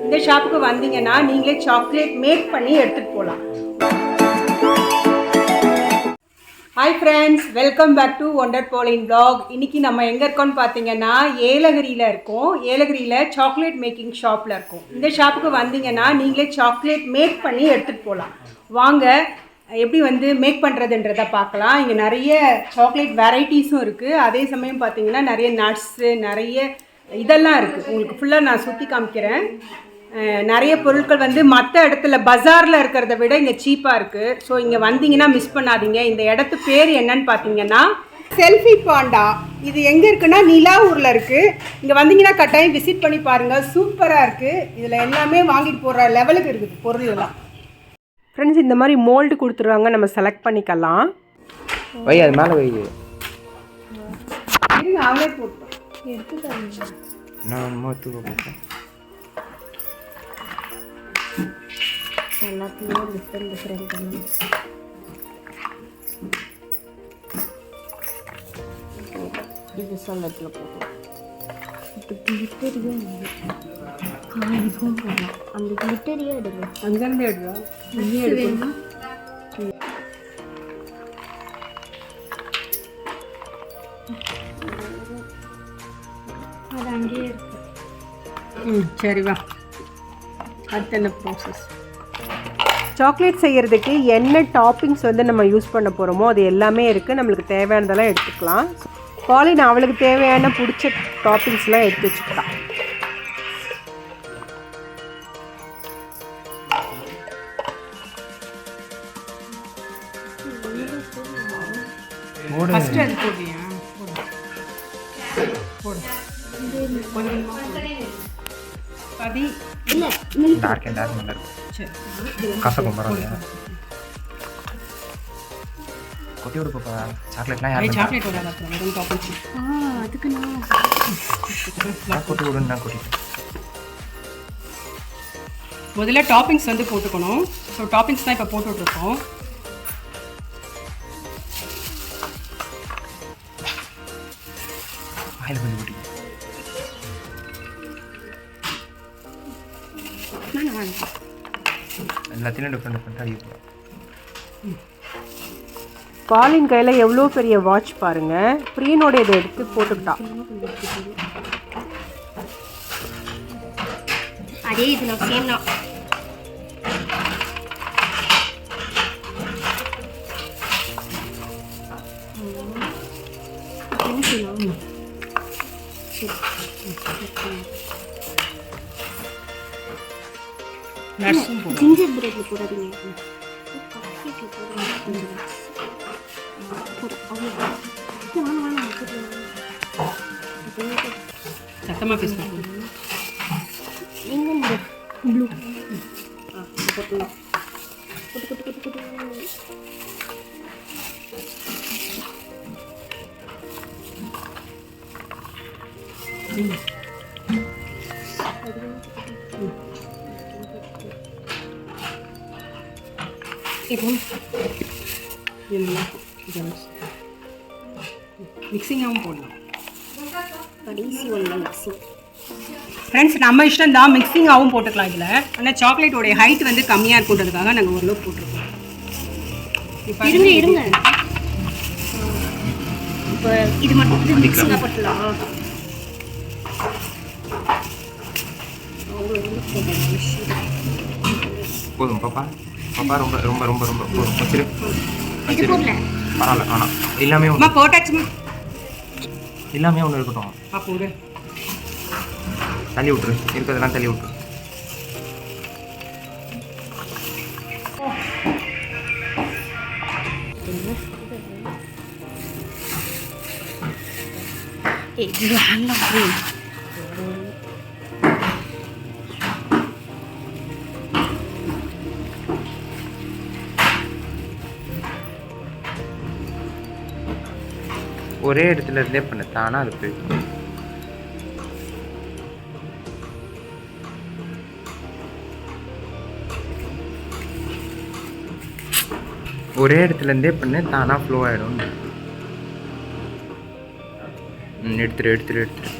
இந்த ஷாப்புக்கு வந்தீங்கன்னா நீங்களே சாக்லேட் மேக் பண்ணி எடுத்துகிட்டு போகலாம். Hi friends, welcome back to ஒண்டர் போலின் வ்ளாக். இன்றைக்கி நம்ம எங்கே இருக்கோம்னு பார்த்தீங்கன்னா ஏலகிரியில் இருக்கோம். ஏலகிரியில் சாக்லேட் மேக்கிங் ஷாப்பில் இருக்கோம். இந்த ஷாப்புக்கு வந்தீங்கன்னா நீங்களே சாக்லேட் மேக் பண்ணி எடுத்துகிட்டு போகலாம். வாங்க எப்படி மேக் பண்ணுறதுன்றதை பார்க்கலாம். இங்கே நிறைய சாக்லேட் வெரைட்டிஸும் இருக்குது. அதே சமயம் பார்த்தீங்கன்னா நிறைய நட்ஸு நிறைய இதெல்லாம் இருக்குது. உங்களுக்கு ஃபுல்லாக நான் சுற்றி காமிக்கிறேன். நிறைய பொருட்கள் மற்ற இடத்துல பஜாரில் இருக்கிறத விட இங்கே சீப்பாக இருக்குது. ஸோ இங்கே வந்தீங்கன்னா மிஸ் பண்ணாதீங்க. இந்த இடத்து பேர் என்னன்னு பார்த்தீங்கன்னா செல்ஃபி பாண்டா. இது எங்கே இருக்குன்னா நிலாவூரில் இருக்குது. இங்கே வந்தீங்கன்னா கட்டாயம் விசிட் பண்ணி பாருங்கள். சூப்பராக இருக்குது. இதில் எல்லாமே வாங்கிட்டு போகிற லெவலுக்கு இருக்குது பொருள் எல்லாம். ஃப்ரெண்ட்ஸ், இந்த மாதிரி மோல்டு கொடுத்துருவாங்க, நம்ம செலக்ட் பண்ணிக்கலாம். அது மேலே வை. அவளே போட்டோம் எடுத்து எல்லாத்தையும் டிஃப்ரெண்ட் பண்ணி இது சொல்லத்தில் போட்டோம். இப்போ கிளிட்டரியும் இதுவும் போடலாம். அந்த கிளிட்டரியே எடுங்க. அங்கேருந்து எடுவா இங்கே எடுக்கணுமா? அது அங்கேயே இருக்கு. சரி வா, அடுத்த என்ன ப்ராசஸ்? சாக்லேட் செய்கிறதுக்கு என்ன டாப்பிங்ஸ் நம்ம யூஸ் பண்ண போகிறோமோ அது எல்லாமே இருக்குது. நம்மளுக்கு தேவையானதெல்லாம் எடுத்துக்கலாம். பாலின் அவளுக்கு தேவையான பிடிச்ச டாப்பிங்ஸ்லாம் எடுத்து வச்சுக்கலாம். ஃபஸ்ட்டு அது போடுறியா? போடு அது இல்லை டார்க் அண்ட் டார்க் நல்லா இருக்கும். சரி கசக்கும் பரவாயில்லையா? கொட்டி விடு பாப்பா. சாக்லேட்லாம் யாரும் சாக்லேட் வராது. அப்புறம் வெறும் டாப்பிங்ஸ். அதுக்கு நான் கொட்டி விடுன்னு நான் கொட்டிட்டேன். முதல்ல டாப்பிங்ஸ் போட்டுக்கணும். ஸோ டாப்பிங்ஸ் தான் இப்போ போட்டுட்ருக்கோம். வாயில் கொஞ்சம் கொட்டி எல்லாத்தையும் டிஃப்ரெண்ட் அடிக்கலாம். பாலின் கையில் எவ்வளோ பெரிய வாட்ச் பாருங்கள். ப்ரீனோட இதை எடுத்து போட்டுக்கிட்டான். அதே இதில் சேம் தான். ஜிஞ்சர் பிரெட்ல போடாதீங்க. சத்தமாக பேசுகிறேன். எங்க ப்ளூ போட்டுலாம் குட்டு குட்டு குட்டு குட்டு. மிக்சிங்காகவும் போடலாம். கடைசி ஒன்று மிக்சிங். ஃப்ரெண்ட்ஸ், நம்ம இஷ்டம் தான், மிக்சிங்காகவும் போட்டுக்கலாம் இதில். ஆனால் சாக்லேட்டோடைய ஹைட் கம்மியாக இருக்குன்றதுக்காக நாங்கள் ஓரளவு போட்டிருக்கோம். இருங்க இருங்க, இப்போ இது மட்டும் மிக்சிங்காக போட்டுலாம். போதும் பாப்பா. பாப்பா ரொம்ப ரொம்ப ரொம்ப ரொம்ப போதும். வச்சிரு இது போடல பரவாயில்ல. ஆனால் எல்லாமே போட்டாச்சுமா. எல்லாமே ஒன்று இருக்கட்டும். போடு. தள்ளி விட்டுரு, இருக்கிறதெல்லாம் தள்ளி விட்டுரு. ஒரே இடத்துல இருந்தே பண்ண தானா அது போயிடும். ஒரே இடத்துல இருந்தே பண்ண தானா ஃப்ளோ ஆகிடும். எடுத்துரு எடுத்துரு எடுத்துரு.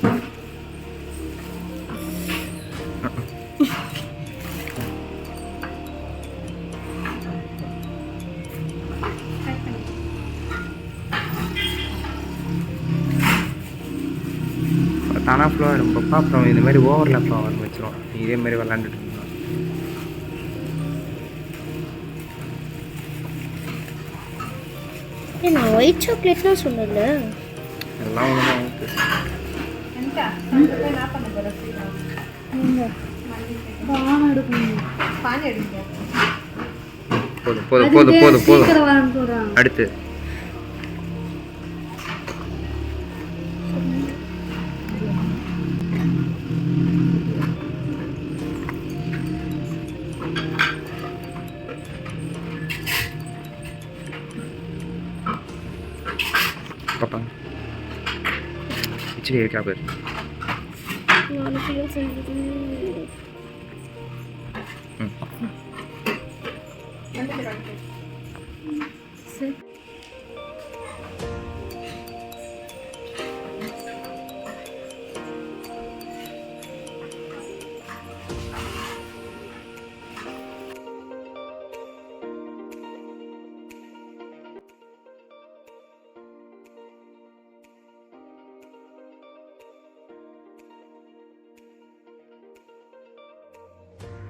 தானாக ஃப்ளோ ஆகிடும் பாப்பா. அப்புறம் இந்த மாதிரி ஓவர்லாப் ஆக ஆரம்பிச்சிடும். நீ இதே மாதிரி விளாண்டுட்டு இருந்தா நான் ஒயிட் சாக்லேட்லாம் சொல்லல. எல்லாம் ஒன்று தான் ஓகே. போதும் போதும் போதும் போதும் போதும். அடுத்து பாப்பா இச்சிரி இருக்கா பேர்.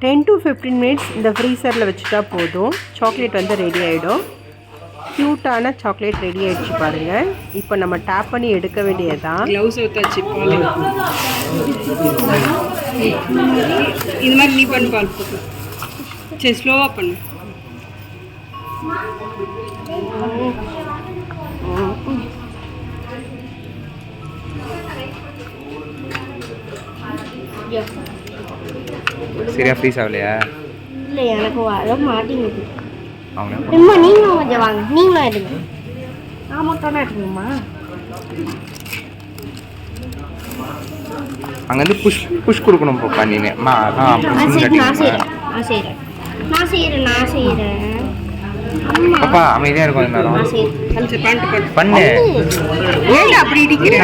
டென் டு 15 மினிட்ஸ் இந்த ஃப்ரீசரில் வச்சுட்டா போதும். சாக்லேட் வந்து ரெடி ஆகிடும். க்யூட்டான சாக்லேட் ரெடி ஆகிடுச்சு பாருங்கள். இப்போ நம்ம டேப் பண்ணி எடுக்க வேண்டியது தான். க்ளவுஸ் ஊற்றாச்சு. பால் இது மாதிரி நீ பண்ணு. பால் போட்டு சரி ஸ்லோவாக பண்ணு. சரியா ஃப்ரீஸ் ஆகலையா? இல்லை எனக்கு வர மாட்டேங்குது. அவங்க அம்மா நீங்களும் கொஞ்சம் வாங்க. நீங்களும் எடுங்க. நான் மட்டும் எடுக்கணுமா? அங்கேருந்து புஷ் கொடுக்கணும் பாப்பா நீனு. சரி நான் செய்கிறேன். பாப்பா அமைதியாக இருக்கும் இந்த நேரம். நான் செய்கிறேன். பண்ணு. ஏன் அப்படி இடிக்கிறேன்?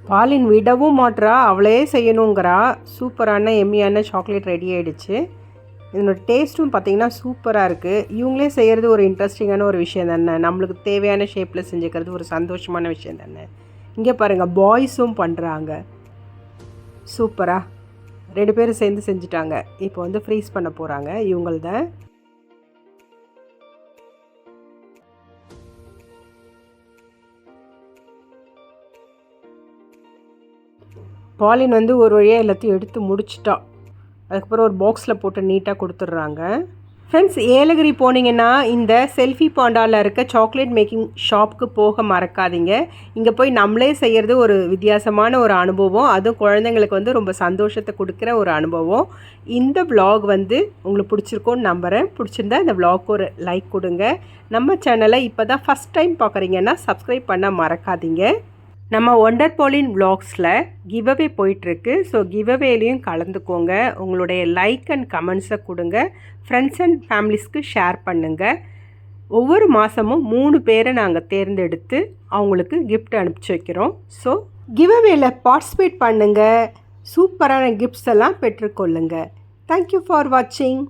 பாலின் விடவும் மாட்றா, அவளே செய்யணுங்கிறா. சூப்பரான எம்மியான சாக்லேட் ரெடி ஆகிடுச்சு. இதனோட டேஸ்ட்டும் பார்த்திங்கன்னா சூப்பராக இருக்குது. இவங்களே செய்கிறது ஒரு இன்ட்ரெஸ்டிங்கான ஒரு விஷயம் தானே. நம்மளுக்கு தேவையான ஷேப்பில் செஞ்சுக்கிறது ஒரு சந்தோஷமான விஷயம் தானே. இங்கே பாருங்கள், பாய்ஸும் பண்ணுறாங்க. சூப்பராக 2 பேரும் சேர்ந்து செஞ்சுட்டாங்க. இப்போ வந்து ஃப்ரீஸ் பண்ண போகிறாங்க இவங்கள்த. பாலின் வந்து ஒரு வழியாக எல்லாத்தையும் எடுத்து முடிச்சிட்டா. அதுக்கப்புறம் ஒரு பாக்ஸில் போட்டு நீட்டாக கொடுத்துட்றாங்க. ஃப்ரெண்ட்ஸ், ஏலகிரி போனீங்கன்னா இந்த செல்ஃபி பாண்டாவில் இருக்க சாக்லேட் மேக்கிங் ஷாப்புக்கு போக மறக்காதீங்க. இங்கே போய் நம்மளே செய்கிறது ஒரு வித்தியாசமான ஒரு அனுபவம். அதுவும் குழந்தைங்களுக்கு வந்து ரொம்ப சந்தோஷத்தை கொடுக்குற ஒரு அனுபவம். இந்த vlog வந்து உங்களுக்கு பிடிச்சிருக்கோன்னு நம்புகிறேன். பிடிச்சிருந்தா இந்த vlogக்கு ஒரு லைக் கொடுங்க. நம்ம சேனலை இப்போ தான் ஃபஸ்ட் டைம் பார்க்குறீங்கன்னா சப்ஸ்கிரைப் பண்ண மறக்காதீங்க. நம்ம ஒண்டர் போலின் vlogsல கிவ்அவே போயிட்டுருக்கு. ஸோ கிவ்அவேலையும் கலந்துக்கோங்க. உங்களுடைய லைக் அண்ட் கமெண்ட்ஸை கொடுங்க. ஃப்ரெண்ட்ஸ் அண்ட் ஃபேமிலிஸ்க்கு ஷேர் பண்ணுங்கள். ஒவ்வொரு மாதமும் 3 பேரை நாங்கள் தேர்ந்தெடுத்து அவங்களுக்கு கிஃப்ட் அனுப்பிச்சி வைக்கிறோம். ஸோ கிவ்அவேல பார்ட்டிசிபேட் பண்ணுங்கள். சூப்பரான கிஃப்ட்ஸ் எல்லாம் பெற்றுக்கொள்ளுங்கள். தேங்க்யூ ஃபார் வாட்சிங்.